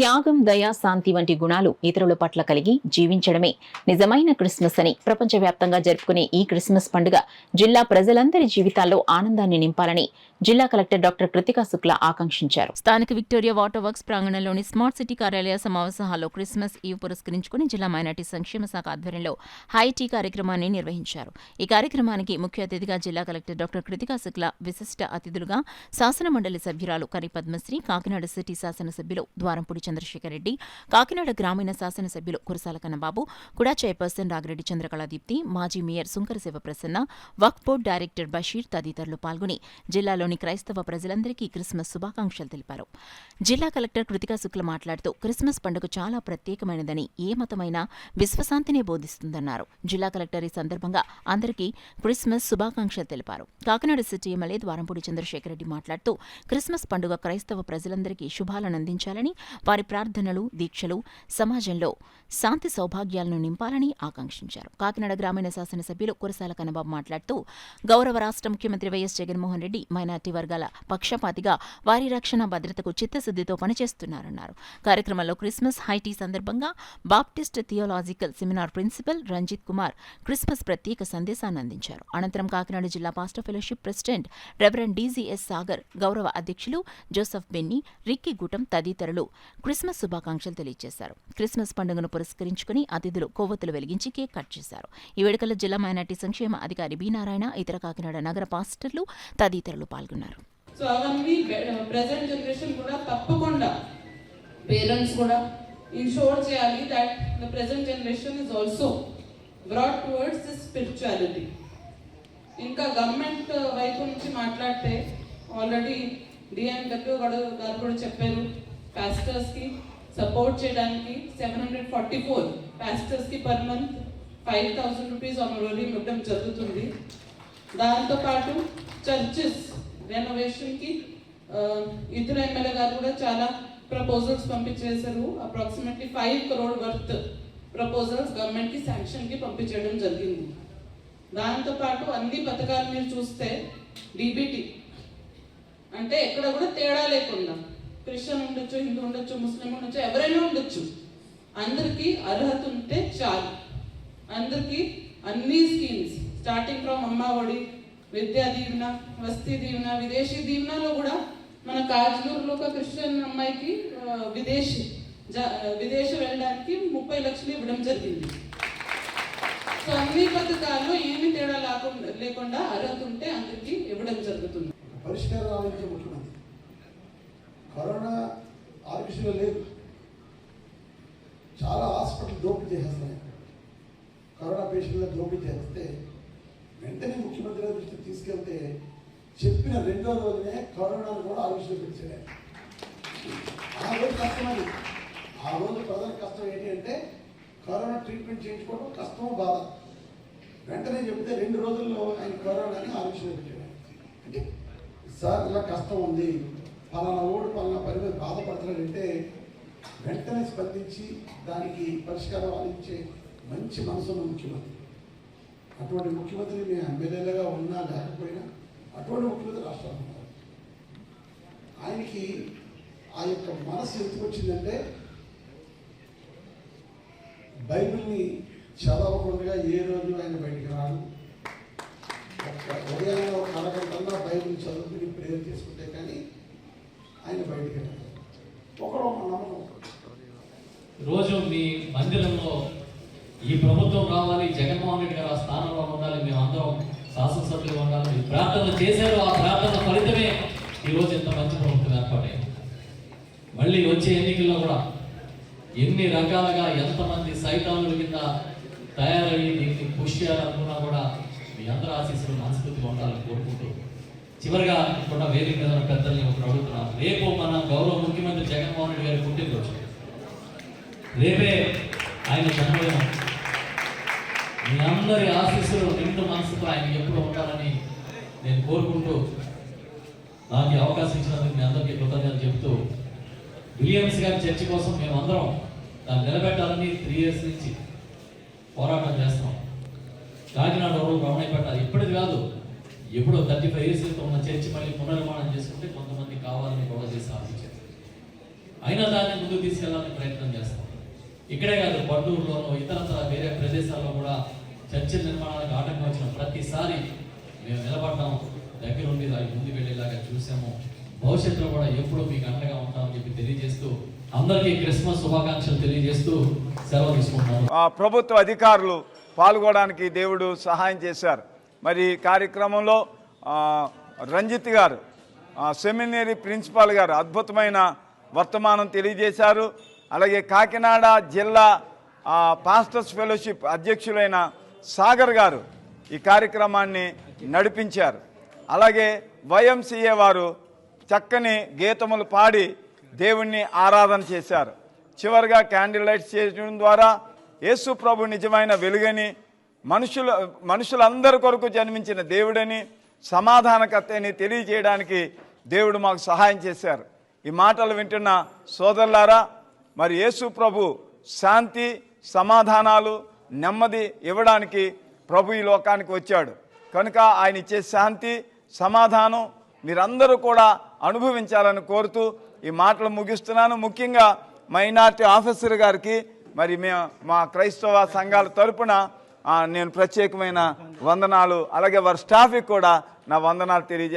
త్యాగం, దయ, శాంతి వంటి గుణాలు ఇతరుల పట్ల కలిగి జీవించడమే నిజమైన క్రిస్మస్ అని ప్రపంచవ్యాప్తంగా జరుపుకునే ఈ క్రిస్మస్ పండుగ జిల్లా ప్రజలందరి జీవితాల్లో ఆనందాన్ని నింపాలని జిల్లా కలెక్టర్ డాక్టర్ కృతికా శుక్లా ఆకాంక్షించారు. స్థానిక విక్టోరియా వాటర్ వర్క్స్ ప్రాంగణంలోని స్మార్ట్ సిటీ కార్యాలయ సమావేశ హాల్లో క్రిస్మస్ ఈవ్ పురస్కరించుకుని జిల్లా మైనార్టీ సంక్షేమ శాఖ ఆధ్వర్యంలో హై టీ కార్యక్రమాన్ని నిర్వహించారు. ఈ కార్యక్రమానికి ముఖ్య అతిథిగా జిల్లా కలెక్టర్ డాక్టర్ కృతికా శుక్లా, విశిష్ట అతిథులుగా శాసన మండలి సభ్యురాలు కరి పద్మశ్రీ, కాకినాడ సిటీ శాసనసభ్యులు ద్వారంపూడి చంద్రశేఖర్ రెడ్డి, కాకినాడ గ్రామీణ శాసనసభ్యులు కురసాల కన్నబాబు, కుడా చైర్పర్సన్ రాగిరెడ్డి చంద్రకళాదీప్తి, మాజీ మేయర్ సుంకర శివప్రసన్న, వక్ఫ్ బోర్డు డైరెక్టర్ బషీర్ తదితరులు పాల్గొని జిల్లాలోని క్రైస్తవ ప్రజలందరికీ క్రిస్మస్ శుభాకాంక్షలు తెలిపారు. జిల్లా కలెక్టర్ కృతికా శుక్ల మాట్లాడుతూ క్రిస్మస్ పండుగ చాలా ప్రత్యేకమైనదని, ఏ మతమైనా విశ్వశాంతినే బోధిస్తుందన్నారు. జిల్లా కలెక్టర్ ఈ సందర్భంగా అందరికీ క్రిస్మస్ శుభాకాంక్షలు తెలిపారు. కాకినాడ సిటీ ఎమ్మెల్యే ద్వారంపూడి చంద్రశేఖర్ రెడ్డి మాట్లాడుతూ క్రిస్మస్ పండుగ క్రైస్తవ ప్రజలందరికీ శుభాలను అందించాలని, వారి ప్రార్థనలు, దీక్షలు సమాజంలో శాంతి సౌభాగ్యాలను నింపాలని ఆకాంక్షించారు. కాకినాడ గ్రామీణ శాసనసభ్యులు కురసాల కన్నబాబు మాట్లాడుతూ గౌరవ రాష్ట్ర ముఖ్యమంత్రి వైఎస్ జగన్మోహన్ రెడ్డి మైనార్టీ వర్గాల పక్షపాతిగా వారి రక్షణ భద్రతకు చిత్తశుద్దితో పనిచేస్తున్నారన్నారు. కార్యక్రమంలో క్రిస్మస్ హైటీ సందర్భంగా Baptist theological seminar principal Ranjit Kumar Christmas ప్రత్యేక సందేశాన్ని అందించారు. అనంతరం కాకినాడ జిల్లా pastor fellowship president reverend DGS Sagar, గౌరవ అధ్యక్షులు జోసెఫ్ బెన్నీ, రిక్కీ గుటం తదితరులు క్రిస్మస్ శుభాకాంక్షలు తెలియజేశారు. క్రిస్మస్ పండుగను పురస్కరించుకుని అతిథులు కొవ్వొత్తులు వెలిగించి కేక్ కట్ చేశారు. ఈ వేడుకల్లో జిల్లా మైనార్టీ సంక్షేమ అధికారి బి నారాయణ, ఇతర కాకినాడ నగర పాస్టర్లు తదితరులు పాల్గొన్నారు. సో అవన్నీ ప్రెజెంట్ జనరేషన్ కూడా తప్పకుండా పేరెంట్స్ కూడా ఇన్షోర్ చేయాలి that the present generation is also brought towards this spirituality. ఇంకా గవర్నమెంట్ వైపు నుంచి మాట్లాడితే ఆల్రెడీ డిఎండబ్ల్యూ గారు కూడా చెప్పారు, పాస్టర్స్ కి సపోర్ట్ చేయడానికి 744 పాస్టర్స్ కి పర్ మంత్ 5,000 రూపీస్ ఆనరేరియం ఇవ్వడం జరుగుతుంది. దాంతోపాటు చర్చెస్ రెనోవేషన్ కి ఇతర ఎమ్మెల్యే గారు కూడా చాలా ప్రపోజల్స్ పంపించేశారు. Approximately 5 crore worth proposals government కి శాంక్షన్ కి పంపించడం జరిగింది. దాంతోపాటు అన్ని పథకాలు మీరు చూస్తే డీబీటీ అంటే ఎక్కడ కూడా తేడా లేకుండా, క్రిస్టియన్ ఉండొచ్చు, హిందూ ఉండొచ్చు, ముస్లిం ఉండొచ్చు, ఎవరైనా ఉండొచ్చు, అందరికీ అర్హత ఉంటే చాలు. అందరికీ అన్ని స్కీమ్స్ స్టార్టింగ్ ఫ్రమ్ అమ్మ ఒడి, విద్యా దీవెన, వస్తీ దీవెన, విదేశీ దీవెనలో కూడా మన కాజలూరులో ఒక క్రిస్టియన్ అమ్మాయికి విదేశీ వెళ్ళడానికి 30 లక్షలు ఇవ్వడం జరిగింది. సో అన్ని పథకాల్లో ఏమి తేడా లేకుండా అర్హత ఉంటే అందరికీ ఇవ్వడం జరుగుతుంది. పరిష్కారం ఆలోచించే ముఖ్యమంత్రి కరోనా ఆరోగ్యశ్రీలో లేదు, చాలా హాస్పిటల్ దోపిడీ చేసేస్తున్నాయి. కరోనా పేషెంట్ల దోపిడీ చేస్తే వెంటనే ముఖ్యమంత్రి గారి దృష్టికి తీసుకెళ్తే చెప్పిన 2వ రోజునే కరోనాను కూడా ఆరోగ్యశ్రీలో పెట్టారు. ఆ రోజు కష్టమని, ఆ రోజు ప్రజల కష్టం ఏంటి అంటే కరోనా ట్రీట్మెంట్ చేయించుకోవడం కష్టమో బాధ. వెంటనే చెప్తే 2 రోజుల్లో ఆయన కరోనాని ఆరోగ్యశ్రీలో పెట్టాడు. అంటే సార్ ఇలా కష్టం ఉంది, పలానా ఓడు పలానా పని మీద బాధపడుతున్నాడంటే వెంటనే స్పందించి దానికి పరిష్కారం ఆలోచించే మంచి మనసున్న ముఖ్యమంత్రి. అటువంటి ముఖ్యమంత్రి మేము ఎమ్మెల్యేలుగా ఉన్నా లేకపోయినా అటువంటి ముఖ్యమంత్రి రాష్ట్రంలో ఉన్నారు. ఆయనకి ఆ యొక్క మనసు ఎందుకు వచ్చిందంటే బైబిల్ని చదవకుండా ఏ రోజు ఆయన బయటికి రాడు. ఉదయాన్నే ఒక అరగంటన్నా బైబిల్ చదువుకుని ప్రేయర్ చేసుకుంటే కానీ ఆయన బయటికి రాడు. ఒకడు నమ్మకం. రోజు మీ మందిరంలో ఈ ప్రభుత్వం రావాలి, జగన్మోహన్ రెడ్డి గారు ఆ స్థానంలో ఉండాలి, మేమందరం శాసనసభ్యులు ఉండాలి, మీరు ప్రార్థన చేశారు. ఆ ప్రార్థన ఫలితమే ఈరోజు ఎంత మంచి ప్రభుత్వం ఏర్పాటైంది. మళ్ళీ వచ్చే ఎన్నికల్లో కూడా ఎన్ని రకాలుగా ఎంతమంది సైతానుల కింద తయారయ్యి దీన్ని పుష్ చేయాలనుకున్నా కూడా మీ అందరూ ఆశీస్సులు మనస్ఫూర్తిగా ఉండాలని కోరుకుంటూ చివరిగా ఇక్కడ వేదిక మీద పెద్దల్ని ఒకరు అడుగుతున్నారు. రేపు మన గౌరవ ముఖ్యమంత్రి జగన్మోహన్ రెడ్డి గారి పుట్టినరోజు, రేపే ఆయన జన్మదినం. మీ అందరి ఆశీస్సులు నిండు మనసుతో ఆయన ఎప్పుడు ఉండాలని నేను కోరుకుంటూ నాకు అవకాశం ఇచ్చినందుకు మీ అందరికీ కృతజ్ఞతలు చెప్తూ, విలియమ్స్ గారి చర్చి కోసం మేమందరం దాన్ని నిలబెట్టాలని 3 years నుంచి పోరాటం చేస్తున్నాం. కాకినాడ రోడ్డు రమణయ్యపేట ఇప్పటిది కాదు, ఎప్పుడో 35 years క్రితం ఉన్న చర్చి మళ్ళీ పునర్నిర్మాణం చేసుకుంటే కొంతమంది కావాలని గొడవ చేసి ఆలోచించారు. అయినా దాన్ని ముందుకు తీసుకెళ్లాలని ప్రయత్నం చేస్తాం. ఇక్కడే కాదు, పట్టూరులోనూ ఇతరత్ర వేరే ప్రదేశాల్లో కూడా చర్చిల నిర్మాణానికి ఆటంకం వచ్చిన ప్రతిసారి మేము నిలబడ్డాం, దగ్గరుండి దానికి ముందుకు వెళ్ళేలాగా చూసాము. భవిష్యత్తులో కూడా ఎప్పుడూ మీకు అండగా ఉంటామని చెప్పి తెలియజేస్తూ అందరికీ క్రిస్మస్ శుభాకాంక్షలు తెలియజేస్తూ సెలవు తీసుకుంటాము. ప్రభుత్వ అధికారులు పాల్గొనడానికి దేవుడు సహాయం చేశారు. మరి ఈ కార్యక్రమంలో రంజిత్ గారు, సెమినరీ ప్రిన్సిపాల్ గారు అద్భుతమైన వర్తమానం తెలియజేశారు. అలాగే కాకినాడ జిల్లా పాస్టర్స్ ఫెలోషిప్ అధ్యక్షులైన సాగర్ గారు ఈ కార్యక్రమాన్ని నడిపించారు. అలాగే వైఎంసీఏ వారు చక్కని గీతములు పాడి దేవుణ్ణి ఆరాధన చేశారు. చివరిగా క్యాండిల్ లైట్స్ చేయడం ద్వారా యేసు ప్రభు నిజమైన వెలుగని, మనుషులందరి కొరకు జన్మించిన దేవుడని, సమాధానకర్తని తెలియజేయడానికి దేవుడు మాకు సహాయం చేశారు. ఈ మాటలు వింటున్న సోదరులారా, మరి యేసు ప్రభు శాంతి, సమాధానాలు, నెమ్మది ఇవ్వడానికి ప్రభు ఈ లోకానికి వచ్చాడు. కనుక ఆయన ఇచ్చే శాంతి, సమాధానం మీరందరూ కూడా అనుభవించాలని కోరుతూ ఈ మాటలు ముగిస్తున్నాను. ముఖ్యంగా మైనార్టీ ఆఫీసర్ గారికి మరి మా క్రైస్తవ సంఘాల తరపున నేను ప్రత్యేకమైన వందనాలు, అలాగే వారి స్టాఫ్కి కూడా నా వందనాలు తెలియజేస్తాను.